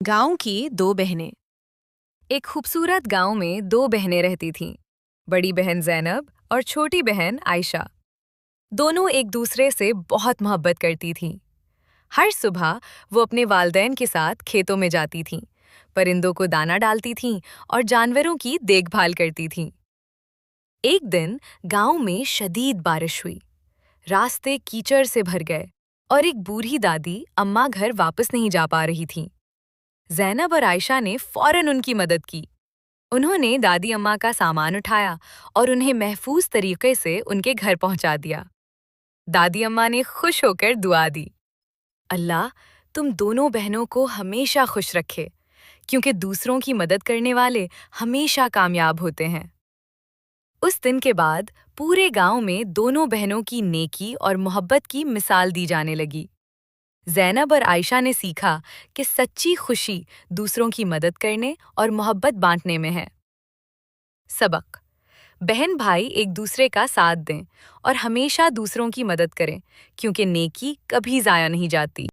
गांव की दो बहनें। एक खूबसूरत गांव में दो बहनें रहती थीं। बड़ी बहन ज़ैनब और छोटी बहन आयशा। दोनों एक दूसरे से बहुत मोहब्बत करती थीं। हर सुबह वो अपने वालिदैन के साथ खेतों में जाती थीं, परिंदों को दाना डालती थीं और जानवरों की देखभाल करती थीं। एक दिन गांव में शदीद बारिश हुई। रास्ते कीचड़ से भर गए और एक बूढ़ी दादी अम्मा घर वापस नहीं जा पा रही थीं। ज़ैनब और आयशा ने फौरन उनकी मदद की। उन्होंने दादी अम्मा का सामान उठाया और उन्हें महफूज तरीके से उनके घर पहुंचा दिया। दादी अम्मा ने खुश होकर दुआ दी, अल्लाह तुम दोनों बहनों को हमेशा खुश रखे, क्योंकि दूसरों की मदद करने वाले हमेशा कामयाब होते हैं। उस दिन के बाद पूरे गांव में दोनों बहनों की नेकी और मोहब्बत की मिसाल दी जाने लगी। ज़ैनब और आयशा ने सीखा कि सच्ची खुशी दूसरों की मदद करने और मोहब्बत बांटने में है। सबक: बहन भाई एक दूसरे का साथ दें और हमेशा दूसरों की मदद करें, क्योंकि नेकी कभी ज़ाया नहीं जाती।